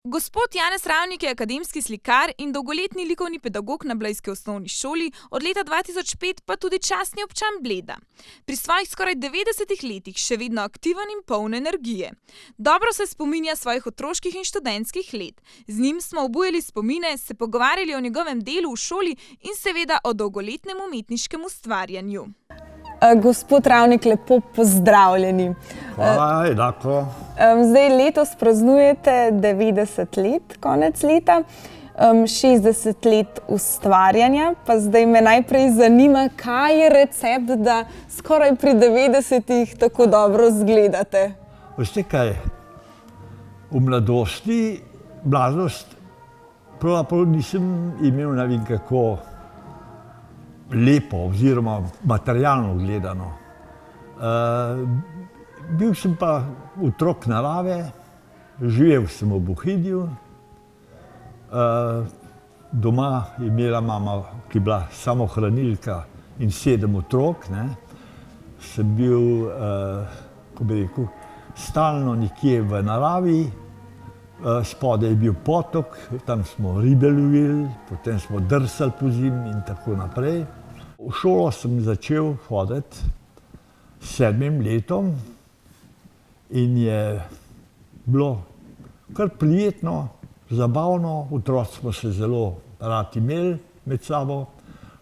Gospod Janez Ravnik je akademski slikar in dolgoletni likovni pedagog na blejski osnovni šoli, od leta 2005 pa tudi častni občan Bleda. Pri svojih skoraj 90 letih še vedno aktiven in poln energije. Dobro se spominja svojih otroških in študentskih let. Z njim smo obujali spomine, se pogovarjali o njegovem delu v šoli in seveda o dolgoletnem umetniškem ustvarjanju. Gospod Ravnik, lepo pozdravljeni. Hvala, enako. Zdaj letos praznujete 90 let, konec leta, 60 let ustvarjanja, pa zdaj me najprej zanima, kaj je recept, da skoraj pri 90-ih tako dobro izgledate? Veste kaj, v mladost, pravzaprav nisem imel ne vem kako lepo oziroma materialno gledano. Bil sem pa otrok narave, živel sem v Bohinju. Doma je imela mama, ki je bila samohranilka in 7 otrok. Sem bil, kako bi rekel, stalno nekje v naravi. Spodaj je bil potok, tam smo ribe lovili, potem smo drsali pozimi in tako naprej. V šolo sem začel hoditi s 7. letom in je bilo kar prijetno, zabavno, otroci smo se zelo radi imeli med sabo.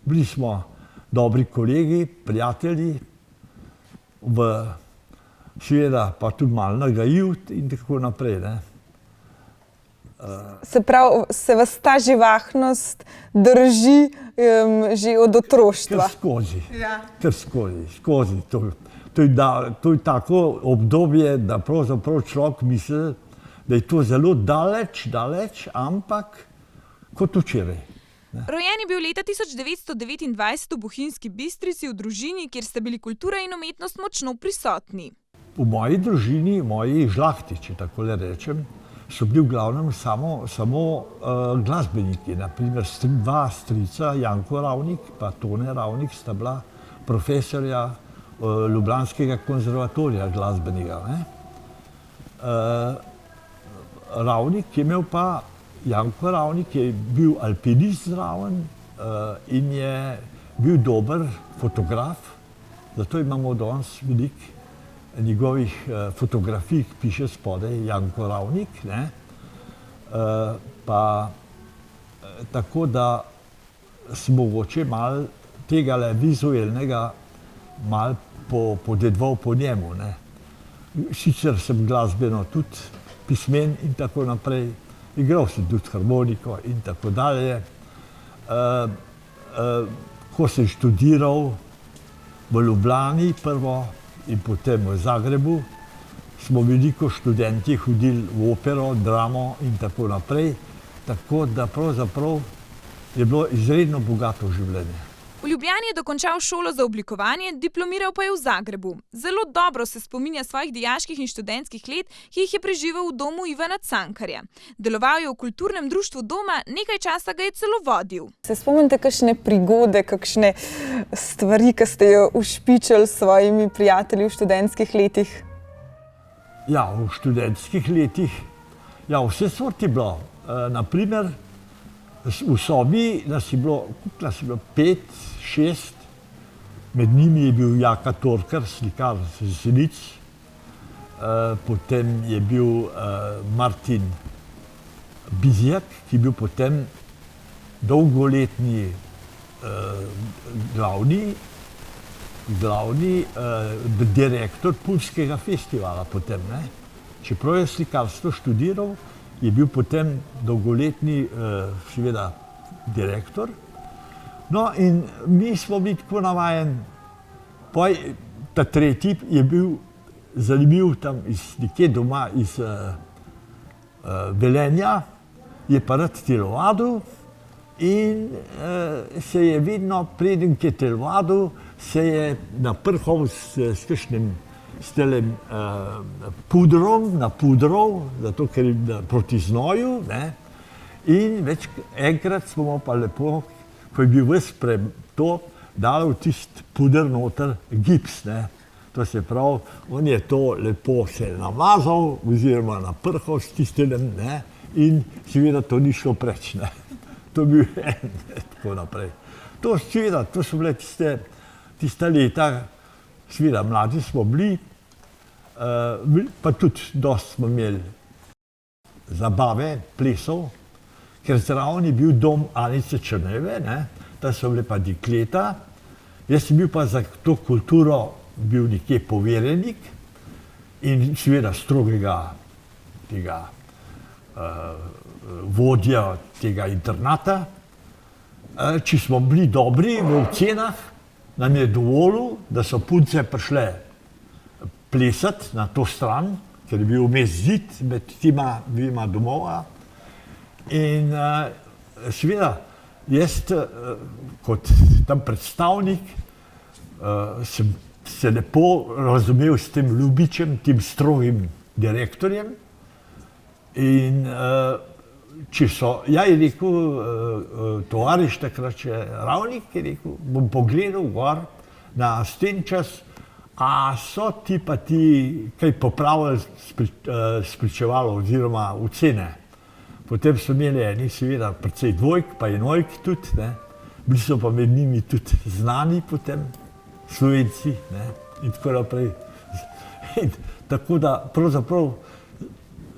Bili smo dobri kolegi, prijatelji, seveda pa tudi malo nagajivci in tako naprej. Se pravi, se vas ta živahnost drži že od otroštva? Kar skozi. To je tako obdobje, da pravzaprav človek misli, da je to zelo daleč, ampak kot včeraj. Rojen je bil leta 1929 v Bohinjski Bistrici v družini, kjer sta bili kultura in umetnost močno prisotni. V moji družini, moji žlahti, če tako le rečem, so bili v glavnem samo glasbeniki. Naprimer, 2 strica, Janko Ravnik pa Tone Ravnik, sta bila profesorja ljubljanskega konzervatorija glasbenega. Ravnik je imel pa, Janko Ravnik je bil alpinist zraven in je bil dober fotograf, zato imamo danes veliko njegovih fotografij, piše spodaj Janko Ravnik. Tako da sem mogoče malo tega vizualnega malo podedoval po njemu. Sicer sem glasbeno tudi pismen in tako naprej, igral sem tudi harmoniko in tako dalje. Ko sem študiral v Ljubljani prvo, in potem v Zagrebu, smo veliko študenti hodili v opero, dramo in tako naprej. Tako da pravzaprav je bilo izredno bogato življenje. V Ljubljani je dokončal šolo za oblikovanje, diplomiral pa je v Zagrebu. Zelo dobro se spominja svojih dijaških in študentskih let, ki jih je preživel v domu Ivana Cankarja. Deloval je v kulturnem društvu doma, nekaj časa ga je celo vodil. Se spomnite kakšne prigode, kakšne stvari, ki ste jo ušpičili s svojimi prijatelji v študentskih letih? Ja, v študentskih letih, ja, vse sorti je bilo. Naprimer, v sobi nas je bilo 5, 6, med njimi je bil Jaka Torkar, slikar z Zenic, potem je bil Martin Bizjak, ki je bil potem dolgoletni glavni direktor Pulskega festivala potem. Čeprav je slikarstvo študiral, je bil potem dolgoletni, seveda, direktor. No in mi smo bili tako navajeni. Ta tretji je bil zanimiv tam nekje doma iz Velenja, je pa rad telovadil in se je vedno, preden je telovadil, se je naprhal s kakšnim napudrov, zato ker je proti znoju. In enkrat smo pa lepo, ko je bil ves dali v tisti puder noter gips. To se pravi, on je to lepo se namazal oziroma naprhal s tistim, in seveda to ni šlo preč, ne. To je bil en, tako naprej. To seveda, to so bile tista leta, seveda mladi smo bili, pa tudi dosti smo imeli zabave, plesov, ker zraven je bil dom Anice Črneve, ne, tam so bile pa dekleta. Jaz sem bil pa za to kulturo bil nekje poverjenik in seveda strogega tega vodja tega internata. Če smo bili dobri v ocenah, nam je dovolil, da so punce prišle plesati na to stran, ker je bil vmes zid med tima dvema domova. In seveda, jaz kot tam predstavnik sem se lepo razumel s tem Ljubičem, tem strogim direktorjem. In če so, ja je rekel, tovariš takrat še Ravnik, je rekel, bom pogledal gor na stenčas, a so ti pa ti kaj popravili spričevalo oziroma ocene. Potem so imeli eni seveda precej dvojk, pa enojk tudi, ne. Bili so pa med njimi tudi znani potem Slovenci, ne, in tako naprej. In tako da pravzaprav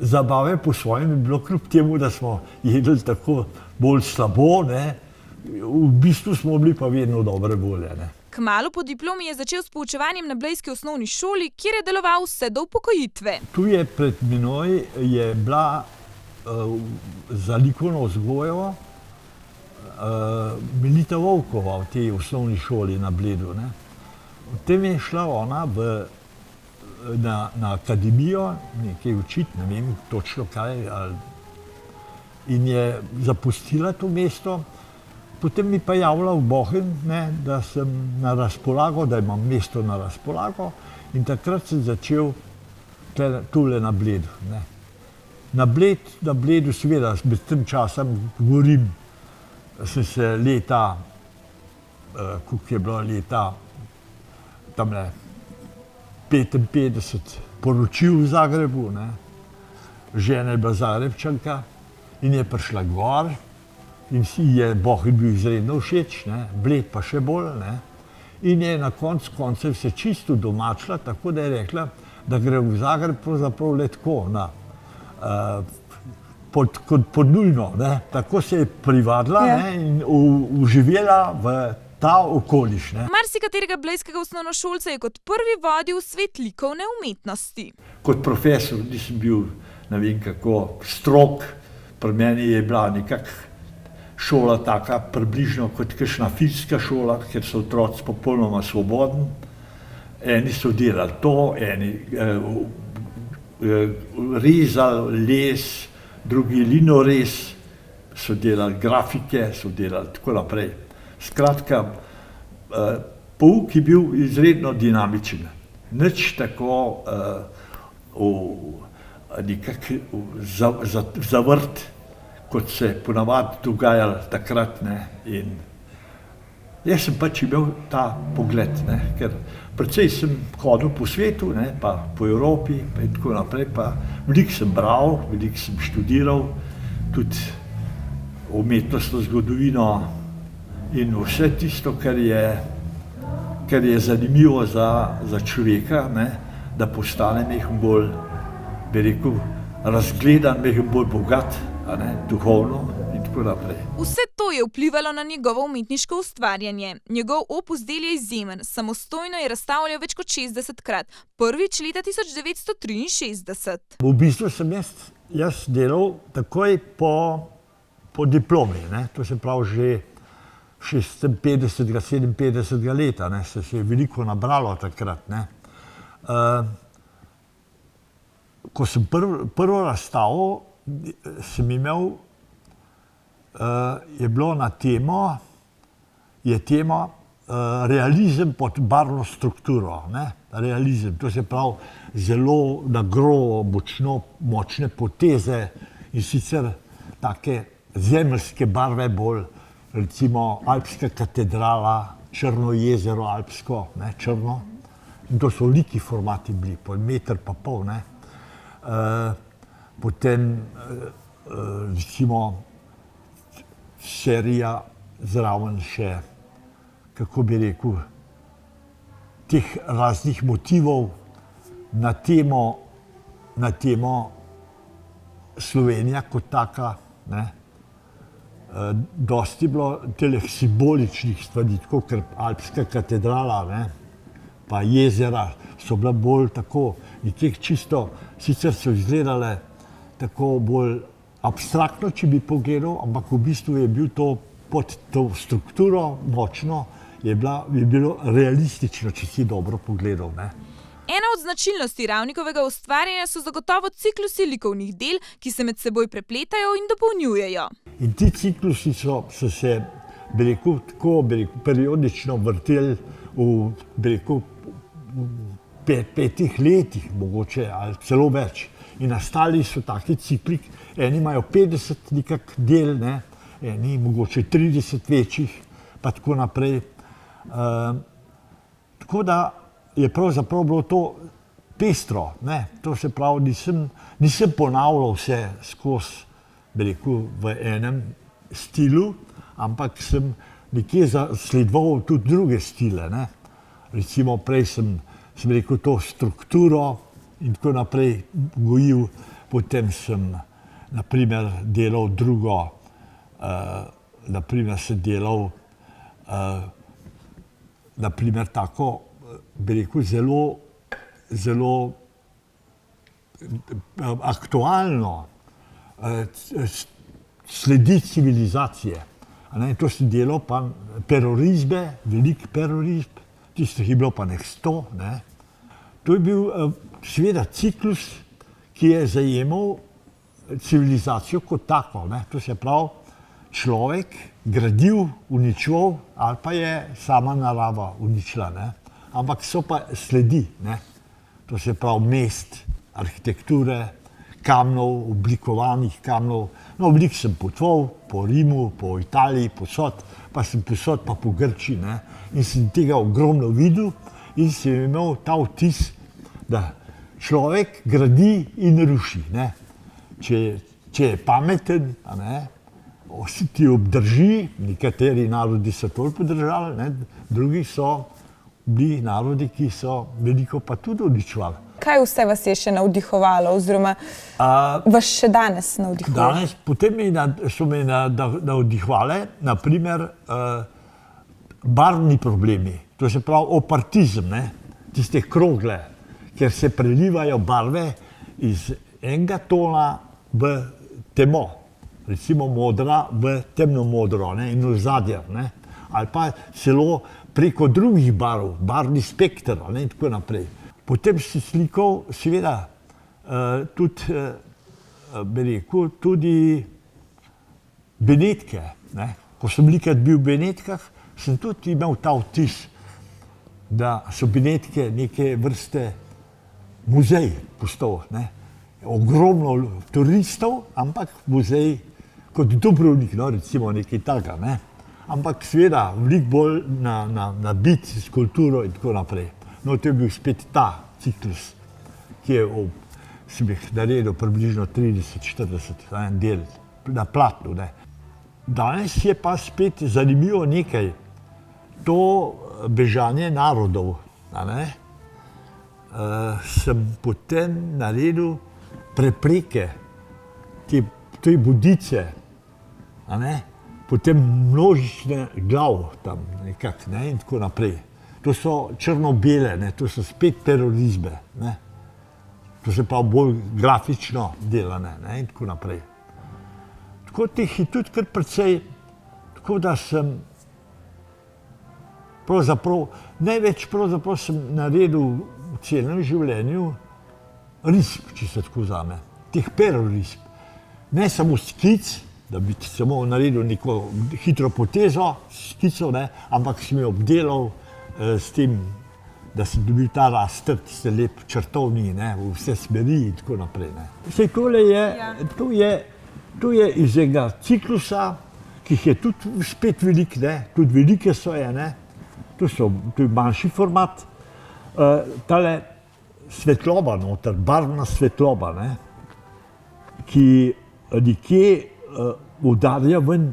zabave po svojem je bilo kljub temu, da smo jedli tako bolj slabo, ne, v bistvu smo bili pa vedno dobre volje, ne. Kmalu po diplomi je začel s poučevanjem na blejski osnovni šoli, kjer je deloval vse do upokojitve. Tu je pred menoj je bila za likovno vzgojo Melita Volkova v tej osnovni šoli na Bledu, ne. Potem je šla ona na akademijo nekaj učiti, ne vem točno kaj, in je zapustila to mesto. Potem mi pa javila v Bohinj, ne, da sem na razpolago, da imam mesto na razpolago, in takrat sem začel tule na Bledu, ne. Na Bledu seveda med tem časom govorim, sem se leta, koliko je bilo leta, tamle 55 poročil v Zagrebu, ne. Žena je bila Zagrebčanka in je prišla gor in si je Bohinj bil izredno všeč, ne, Bled pa še bolj, ne. In je na koncu koncev se čisto domačila, tako da je rekla, da gre v Zagreb pravzaprav le tako, pod nujno, ne. Tako se je privadila, ne, in uživela v ta okoliš, ne. Marsikaterega blejskega osnovnošolca je kot prvi vodil svet likovne umetnosti. Kot profesor nisem bil, ne vem kako, strog, pri meni je bila nekako šola taka približno kot kakšna filmska šola, kjer so otroci popolnoma svobodni. Eni so delali to, eni rezali les, drugi linorez, so delali grafike, so delali tako naprej. Skratka, pouk je bil izredno dinamičen. Nič tako nekako zavrt, kot se je ponavadi dogajalo takrat, ne, in jaz sem pač imel ta pogled, ne, ker precej sem hodil po svetu, ne, pa po Evropi, pa in tako naprej, pa veliko sem bral, veliko sem študiral, tudi umetnostno zgodovino in vse tisto, kar je zanimivo za človeka, ne, da postane nekaj bolj, bi rekel, razgledan, nekaj bolj bogat, duhovno in tako naprej. Vse to je vplivalo na njegovo umetniško ustvarjanje. Njegov opus del je izjemen, samostojno je razstavljal več kot 60-krat, prvič leta 1963. V bistvu sem jaz delal takoj po diplomi, ne, to se pravi že 56. 57. leta, ne, se je veliko nabralo takrat, ne. Ko sem prvo razstavo sem imel, je bilo na temo, realizem pod barvno strukturo, ne, realizem, to se pravi zelo na grobo, močne poteze in sicer take zemeljske barve bolj, recimo Alpska katedrala, Črno jezero alpsko, ne, črno, in to so veliki formati bili, po 1,5 metra, ne. Potem recimo serija zraven še, kako bi rekel, teh raznih motivov na temo Slovenija kot taka, ne. Dosti je bilo teh simboličnih stvari, tako kot Alpska katedrala, ne, pa jezera so bila bolj tako, nekje čisto, sicer so izgledale tako bolj abstraktno, če bi pogledal, ampak v bistvu je bil to pod to strukturo močno, je bilo realistično, če si dobro pogledal, ne. Ena od značilnosti Ravnikovega ustvarjanja so zagotovo ciklusi likovnih del, ki se med seboj prepletajo in dopolnjujejo. In ti ciklusi so se, bi rekel, periodično vrteli v petih letih, mogoče, ali celo več. In nastali so taki cikli, eni imajo 50 nekak del, ne, eni mogoče 30 večjih, pa tako naprej. Tako da je pravzaprav bilo to pestro, ne, to se pravi, nisem ponavljal vse skozi, bi rekel, v enem stilu, ampak sem nekje zasledoval tudi druge stile, ne. Recimo prej sem rekel to strukturo in tako naprej gojil, potem sem naprimer delal drugo, naprimer sem delal naprimer tako, bi rekel, zelo aktualno sledi civilizacije. To sem delal pa perorisbe, veliko perorisb, tistih je bilo pa 100, ne. To je bil seveda ciklus, ki je zajemal civilizacijo kot tako, ne. To se pravi, človek gradil, uničeval ali pa je sama narava uničila, ne. Ampak so pa sledi, ne. To se pravi mest, arhitekture, kamnov, oblikovanih kamnov. No, veliko sem potoval po Rimu, po Italiji, posod, pa sem posod pa po Grčiji, ne. In sem tega ogromno videl in sem imel ta vtis, da človek gradi in ruši, ne. Če je pameten, a ne, ti obdrži, nekateri narodi so toliko podržali, ne, drugi so bili narodi, ki so veliko pa tudi uničevali. Kaj vse vas je še navdihovalo oziroma vas še danes navdihuje? Danes, potem so me navdihovale, naprimer, barvni problemi, to se pravi opartizem, ne, tiste krogle, kjer se prelivajo barve iz enega tona v temo, recimo modra v temno modro, ne, in ozadje, ne, ali pa celo preko drugih barv, barvni spekter, ne, in tako naprej. Potem si slikal, seveda, tudi, bi rekel, tudi Benetke, ne. Ko sem velikokrat bil v Benetkah, sem tudi imel ta vtis, da so Benetke neke vrste muzej postal, ne. Ogromno turistov, ampak muzej kot Dubrovnik, no, recimo nekaj takega, ne. Ampak seveda veliko bolj nabit s kulturo in tako naprej. No, to je bil spet ta ciklus, ki sem jih naredil približno 30-40, en del na platnu, ne. Danes je pa spet zanimivo nekaj, to bežanje narodov, a ne. Sem potem naredil prepreke, te bodice, a ne, potem množične glav tam nekako, ne, in tako naprej. To so črno-bele, ne, to so spet perorisbe, ne. To se pravi bolj grafično delane, ne, in tako naprej. Tako teh je tudi kar precej, tako da sem največ sem naredil v celem življenju risb, če se tako vzame, teh perorisb. Ne samo skic, da bi samo naredil neko hitro potezo, skico, ne, ampak sem jo obdelal s tem, da sem dobil ta raster, tiste lep črtovni, ne, v vse smeri in tako naprej, ne. Saj tole je, to je iz enega ciklusa, ki jih je tudi spet veliko, ne, tudi velike so ene, to je manjši format, tale svetloba noter, barvna svetloba, ne, ki nekje udarja ven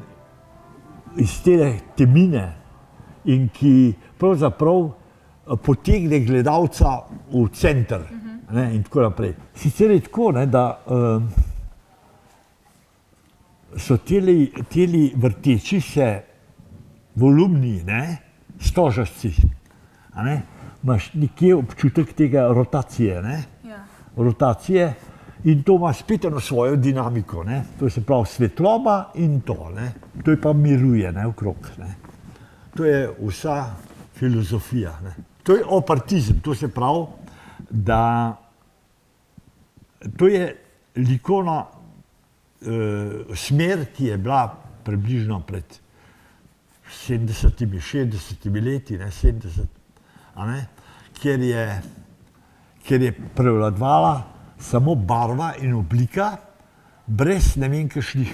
iz te temine in ki pravzaprav potegne gledalca v center, ne, in tako naprej. Sicer je tako, ne, da so teli vrteči se volumni, ne, stožci, a ne, imaš nekje občutek tega rotacije, ne, rotacije in to ima spet eno svojo dinamiko, ne, to se pravi svetloba in to, ne, to je pa miruje, ne, okrog, ne. To je vsa filozofija, ne. To je opartizem, to se pravi, da to je likovna smer, ki je bila približno pred 70, 60 leti, ne, 70, a ne, kjer je prevladovala samo barva in oblika, brez ne vem kakšne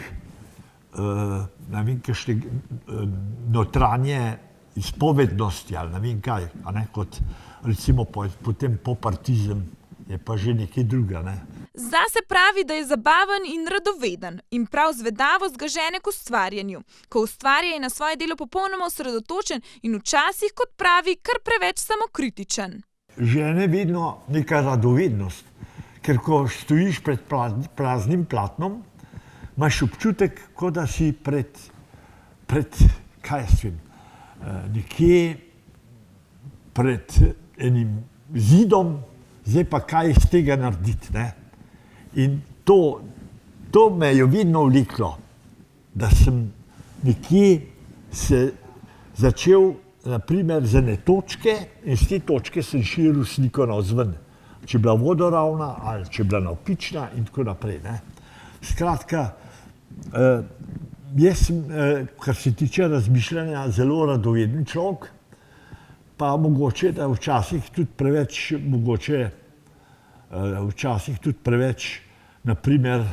notranje izpovednosti ali ne vem kaj, a ne, kot recimo potem popartizem je pa že nekaj druga, ne. Zase pravi, da je zabaven in radoveden in prav zvedavost ga žene k ustvarjanju. Ko ustvarja, je na svoje delo popolnoma osredotočen in včasih, kot pravi, kar preveč samokritičen. Žene vedno neka radovednost, ker ko stojiš pred praznim platnom, imaš občutek, kot da si pred kaj jaz vem, nekje pred enim zidom, zdaj pa kaj iz tega narediti, ne. In to me je vedno vleklo, da sem nekje se začel, naprimer, z ene točke in z te točke sem širil sliko navzven. Če je bila vodoravna ali če je bila navpična in tako naprej, ne. Skratka, jaz sem, kar se tiče razmišljanja, zelo radoveden človek, pa mogoče, da včasih tudi preveč, naprimer,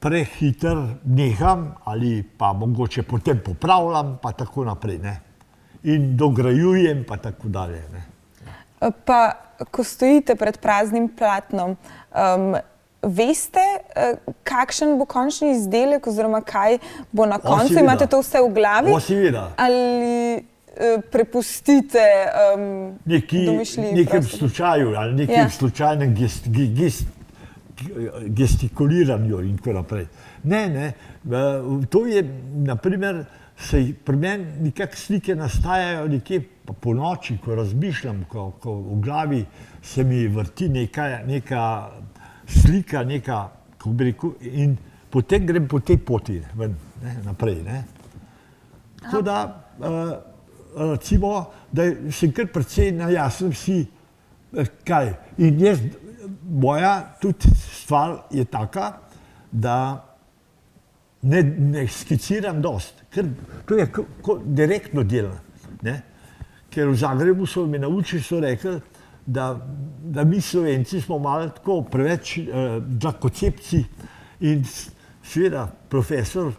prehiter neham ali pa mogoče potem popravljam, pa tako naprej, ne. In dograjujem, pa tako dalje, ne. Pa, ko stojite pred praznim platnom, veste, kakšen bo končni izdelek oziroma kaj bo na koncu? Imate to vse v glavi? Seveda. Ali prepustite domišljiji? Nekem slučaju ali nekem slučajnem gestikuliranju in tako naprej. Ne, to je, naprimer, pri meni nekako slike nastajajo nekje po noči, ko razmišljam, ko v glavi se mi vrti neka slika, kako bi rekel, in potem grem po tej poti ven, ne, naprej, ne. Tako da, recimo, da sem kar precej na jasnem si, kaj. In jaz, moja tudi stvar je taka, da ne skiciram dosti, ker to je direktno delo, ne. Ker v Zagrebu so me naučili, so rekli, da mi Slovenci smo malo tako preveč dlakocepci in seveda profesor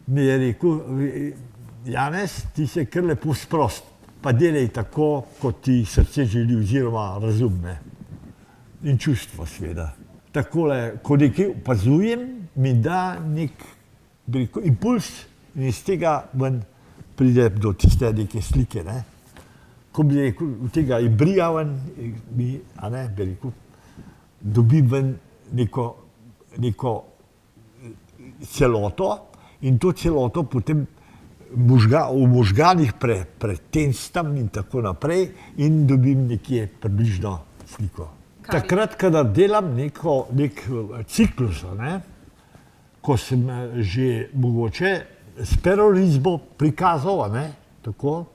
mi je rekel, Janez, ti se kar lepo sprost, pa delaj tako, kot ti srce želi oziroma razum, ne. In čustvo, seveda. Takole, ko nekaj opazujem, mi da nek, bi rekel, impuls in iz tega ven pride do tiste neke slike, ne. Ko bi rekel, v tega embrija ven, a ne, bi rekel, dobim ven neko celoto in to celoto potem v možganih pretenstam in tako naprej in dobim nekje približno sliko. Takrat, kadar delam nek ciklus, ne, ko sem že mogoče s perorisbo prikazal, ne, tako,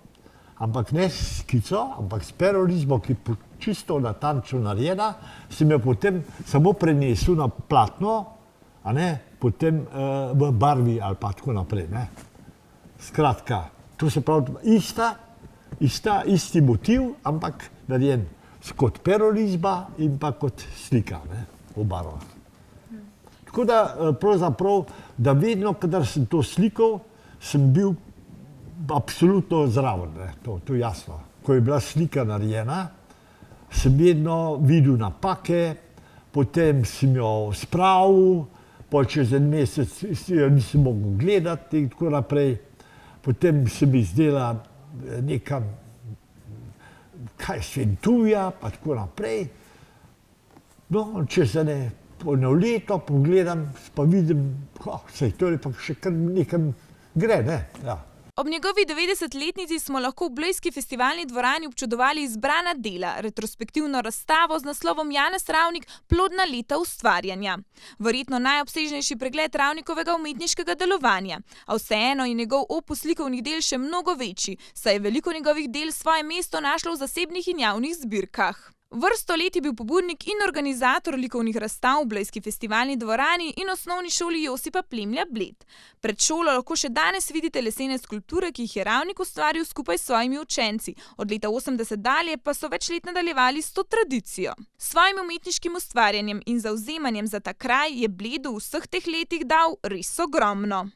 ampak ne s skico, ampak s perorisbo, ki je čisto natančno narejena, sem jo potem samo prenesel na platno, a ne, potem v barvi ali pa tako naprej, ne. Skratka, to se pravi isti motiv, ampak narejen kot perorisba in pa kot slika, ne, v barvah. Tako da pravzaprav, da vedno, kadar sem to slikal, sem bil absolutno zraven, ne, to je jasno. Ko je bila slika narejena, sem vedno videl napake, potem sem jo spravil, pol čez en mesec jo nisem mogel gledati in tako naprej. Potem se mi zdela neka, kaj sventuja, pa tako naprej. No, čez eno leto pogledam, pa vidim, saj to je pa še kar nekam gre, ne? Ja. Ob njegovi 90-letnici smo lahko v blejski festivalni dvorani občudovali izbrana dela, retrospektivno razstavo z naslovom Janez Travnik – plodna leta ustvarjanja. Verjetno najobsežnejši pregled Travnikovega umetniškega delovanja, a vseeno je njegov opus likovnih del še mnogo večji, saj je veliko njegovih del svoje mesto našlo v zasebnih in javnih zbirkah. Vrsto let je bil pobudnik in organizator likovnih razstav v blejski festivalni dvorani in osnovni šoli Josipa Plemlja Bled. Pred šolo lahko še danes vidite lesene skulpture, ki jih je Travnik ustvaril skupaj s svojimi učenci. Od leta 80 dalje pa so več let nadaljevali s to tradicijo. S svojim umetniškim ustvarjanjem in zavzemanjem za ta kraj je Bledu v vseh teh letih dal res ogromno.